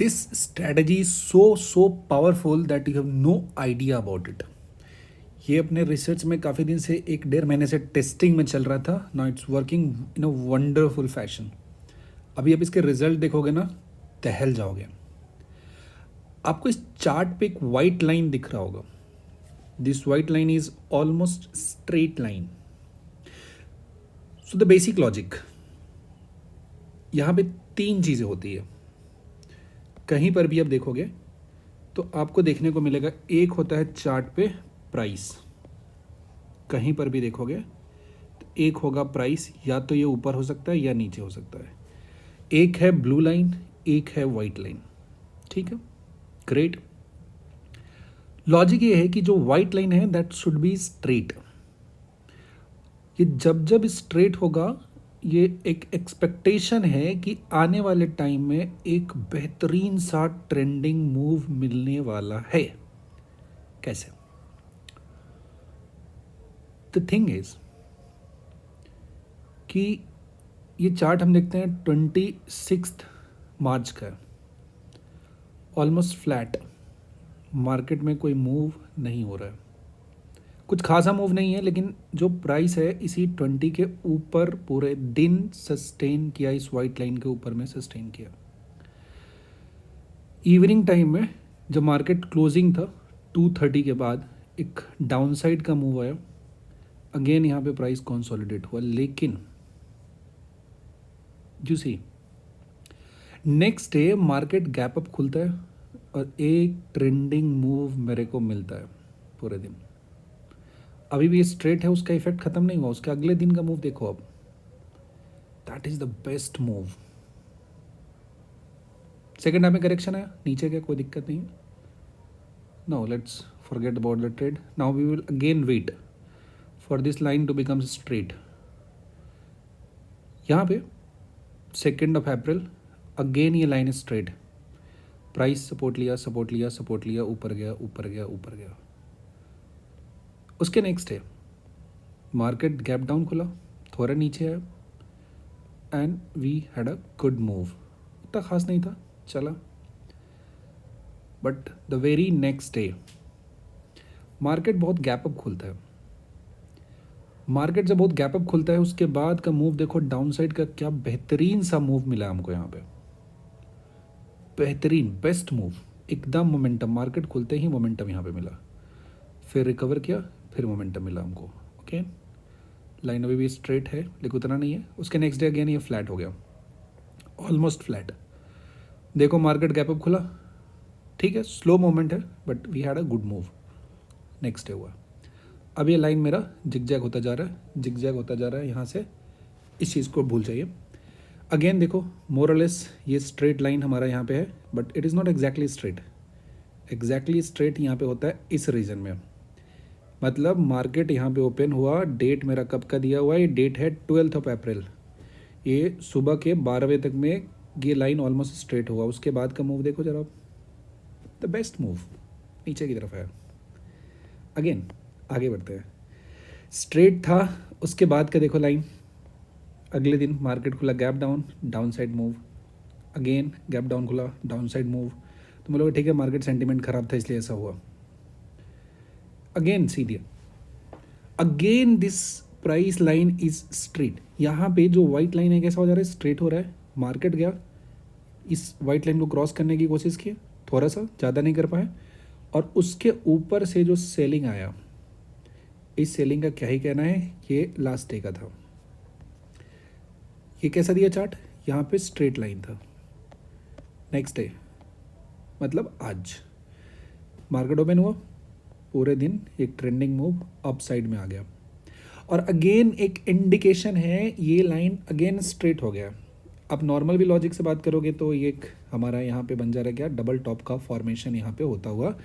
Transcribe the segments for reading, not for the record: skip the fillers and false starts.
This strategy is so powerful that you have no idea about it. ये अपने research में काफ़ी दिन से 1 डेढ़ महीने से टेस्टिंग में चल रहा था. Now it's working in a wonderful fashion. अभी आप इसके रिजल्ट देखोगे ना, दहल जाओगे. आपको इस चार्ट पे एक वाइट लाइन दिख रहा होगा. This white line is almost straight line. So the basic logic, यहाँ पे 3 चीज़ें होती है. कहीं पर भी आप देखोगे तो आपको देखने को मिलेगा, एक होता है चार्ट पे प्राइस. कहीं पर भी देखोगे तो एक होगा प्राइस, या तो ये ऊपर हो सकता है या नीचे हो सकता है. एक है ब्लू लाइन, एक है वाइट लाइन. ठीक है, ग्रेट. लॉजिक ये है कि जो वाइट लाइन है दैट शुड बी स्ट्रेट. ये जब जब स्ट्रेट होगा, ये एक एक्सपेक्टेशन है कि आने वाले टाइम में एक बेहतरीन सा ट्रेंडिंग मूव मिलने वाला है. कैसे? द थिंग इज कि ये चार्ट हम देखते हैं 26 मार्च का है. Almost flat. मार्केट में कोई मूव नहीं हो रहा है. कुछ खासा मूव नहीं है, लेकिन जो प्राइस है इसी 20 के ऊपर पूरे दिन सस्टेन किया. इस वाइट लाइन के ऊपर में सस्टेन किया. इवनिंग टाइम में जब मार्केट क्लोजिंग था 2:30 के बाद एक डाउनसाइड का मूव आया. अगेन यहाँ पे प्राइस कंसोलिडेट हुआ, लेकिन you see next day market gap up खुलता है और एक ट्रेंडिंग मूव मेरे को मिलता है पूरे दिन. अभी भी स्ट्रेट है, उसका इफेक्ट खत्म नहीं हुआ. उसके अगले दिन का मूव देखो अब. That is the best move. Second half में करेक्शन है, नीचे का कोई दिक्कत नहीं. No, let's forget about the trade. Now we will again wait for this line to become straight. यहाँ पे 2 अप्रैल अगेन ये लाइन स्ट्रेट. प्राइस सपोर्ट लिया, सपोर्ट लिया, सपोर्ट लिया, ऊपर गया, ऊपर गया, ऊपर गया. उसके नेक्स्ट है मार्केट गैप डाउन खुला, थोड़ा नीचे आया and we had a good move. उतना खास नहीं था, चला. But the very next day market बहुत गैप अप खुलता है. मार्केट जब बहुत गैप अप खुलता है, उसके बाद का मूव देखो, डाउन साइड का क्या बेहतरीन सा मूव मिला हमको यहाँ पे. बेहतरीन, बेस्ट मूव, एकदम मोमेंटम. मार्केट खुलते ही मोमेंटम यहाँ पे मिला, फिर रिकवर किया, फिर मोमेंटम मिला हमको. ओके, लाइन अभी भी स्ट्रेट है लेकिन उतना नहीं है. उसके नेक्स्ट डे अगेन ये फ्लैट हो गया, ऑलमोस्ट फ्लैट. देखो मार्केट गैप अप खुला, ठीक है, स्लो मोमेंट है, but we had a good move. Next day हुआ. अब ये लाइन मेरा जिगजैग होता जा रहा है, जिगजैग होता जा रहा है. यहाँ से इस चीज़ को भूल जाइए. अगेन देखो, मोर और लेस ये स्ट्रेट लाइन हमारा यहाँ पे है, but it is not exactly straight. Exactly straight यहाँ पे होता है इस रीजन में. मतलब मार्केट यहाँ पे ओपन हुआ, डेट मेरा कब का दिया हुआ है, ये डेट है 12 अप्रैल. ये सुबह के 12 बजे तक में ये लाइन ऑलमोस्ट स्ट्रेट हुआ. उसके बाद का मूव देखो जरा, द बेस्ट मूव नीचे की तरफ है. अगेन आगे बढ़ते हैं. स्ट्रेट था, उसके बाद का देखो लाइन. अगले दिन मार्केट खुला gap down, down side move. Again gap down खुला, डाउन साइड मूव. तो बोलोगे ठीक है, मार्केट सेंटीमेंट खराब था इसलिए ऐसा हुआ. अगेन सी दिया, again this price line is straight. यहाँ पे जो वाइट लाइन है कैसा हो जा रहा है, स्ट्रेट हो रहा है. मार्केट गया, इस वाइट लाइन को क्रॉस करने की कोशिश की, थोड़ा सा, ज़्यादा नहीं कर पाए. और उसके ऊपर से जो सेलिंग आया, इस सेलिंग का क्या ही कहना है, ये लास्ट डे का था. ये कैसा दिया चार्ट, यहाँ पे स्ट्रेट लाइन था. नेक्स्ट डे मतलब आज मार्केट ओपन हुआ, पूरे दिन एक ट्रेंडिंग मूव अप साइड में आ गया. और अगेन एक इंडिकेशन है, ये लाइन अगेन स्ट्रेट हो गया. अब नॉर्मल भी लॉजिक से बात करोगे तो ये एक हमारा यहाँ पे बन जा रहा है क्या, डबल टॉप का फॉर्मेशन यहाँ पे होता हुआ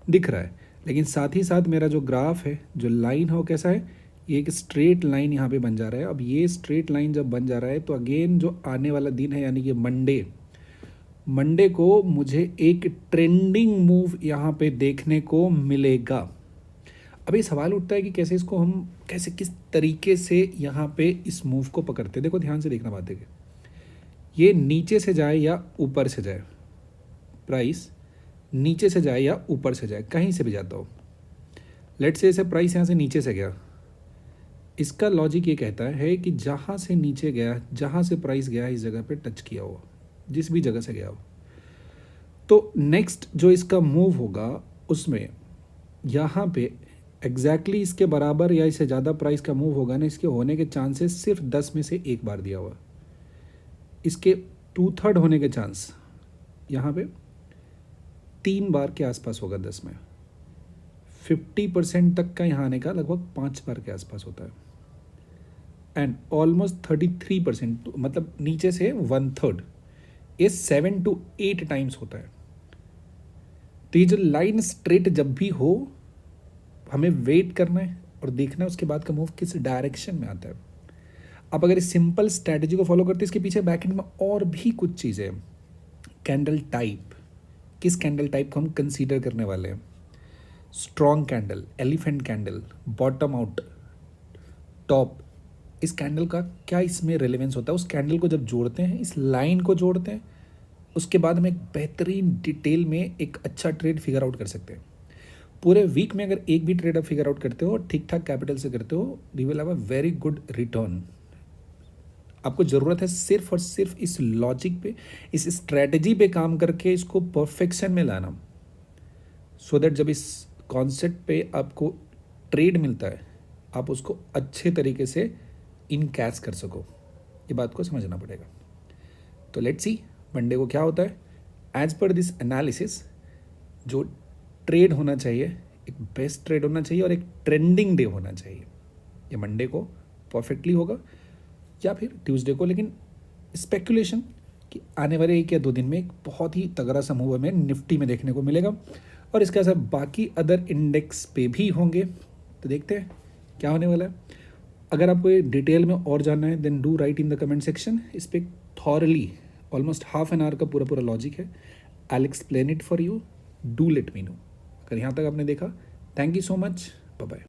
दिख रहा है. लेकिन साथ ही साथ मेरा जो ग्राफ है, जो लाइन है, वो कैसा है, ये एक स्ट्रेट लाइन यहाँ पे बन जा रहा है. अब ये स्ट्रेट लाइन जब बन जा रहा है तो अगेन जो आने वाला दिन है, यानी कि मंडे को मुझे एक ट्रेंडिंग मूव यहाँ पे देखने को मिलेगा. अभी सवाल उठता है कि कैसे इसको हम किस तरीके से यहाँ पे इस मूव को पकड़ते हैं. देखो ध्यान से देखना बात है, ये नीचे से जाए या ऊपर से जाए, प्राइस नीचे से जाए या ऊपर से जाए, कहीं से भी जाता हो, लेट्स से प्राइस यहाँ से नीचे से गया, इसका लॉजिक ये कहता है कि जहाँ से नीचे गया, जहाँ से प्राइस गया, इस जगह पे टच किया हो, जिस भी जगह से गया हो, तो नेक्स्ट जो इसका मूव होगा उसमें यहाँ पे एग्जैक्टली इसके बराबर या इससे ज़्यादा प्राइस का मूव होगा ना, इसके होने के चांसेस सिर्फ 10 में से एक बार दिया हुआ, इसके 2/3 होने के चांस यहाँ पे 3 बार के आसपास होगा 10 में, 50% तक का यहाँ आने का लगभग 5 बार के आसपास होता है, एंड ऑलमोस्ट 33%, मतलब नीचे से 1/3, ये 7 to 8 टाइम्स होता है। तो ये जो लाइन स्ट्रेट जब भी हो, हमें वेट करना है और देखना है उसके बाद का मूव किस डायरेक्शन में आता है। अब अगर इस सिंपल स्ट्रैटेजी को फॉलो करते हैं, इसके पीछे बैकएंड में और भी कुछ चीज़ें हैं। कैंडल टाइप, किस कैंडल टाइप को हम कंसीडर करने वाले हैं, strong candle, elephant candle, bottom out, top, इस कैंडल का क्या इसमें रेलेवेंस होता है, उस कैंडल को जब जोड़ते हैं, इस लाइन को जोड़ते हैं, उसके बाद हम एक बेहतरीन डिटेल में एक अच्छा ट्रेड फिगर आउट कर सकते हैं। पूरे वीक में अगर एक भी ट्रेड आप फिगर आउट करते हो, ठीक ठाक कैपिटल से करते हो, you will have a very good return. आपको ज़रूरत है सिर्फ और सिर्फ इस लॉजिक पे, इस स्ट्रैटेजी पे काम करके इसको परफेक्शन में लाना, सो दैट जब इस कॉन्सेप्ट पे आपको ट्रेड मिलता है, आप उसको अच्छे तरीके से इनकैश कर सको। ये बात को समझना पड़ेगा। तो लेट्स सी मंडे को क्या होता है। एज पर दिस एनालिसिस जो ट्रेड होना चाहिए, एक बेस्ट ट्रेड होना चाहिए और एक ट्रेंडिंग डे होना चाहिए। ये मंडे को परफेक्टली होगा या फिर ट्यूसडे को, लेकिन स्पेकुलेशन कि आने वाले 1 या 2 दिन में एक बहुत ही तगड़ा सा मूव हमें निफ्टी में देखने को मिलेगा और इसके असर बाकी अदर इंडेक्स पे भी होंगे। तो देखते हैं क्या होने वाला है। अगर आपको ये डिटेल में और जानना है, then do write in the comment section. इस पर thoroughly almost half an hour का पूरा लॉजिक है। I will explain it for you, do let me know. अगर यहाँ तक आपने देखा, thank you so much, bye bye.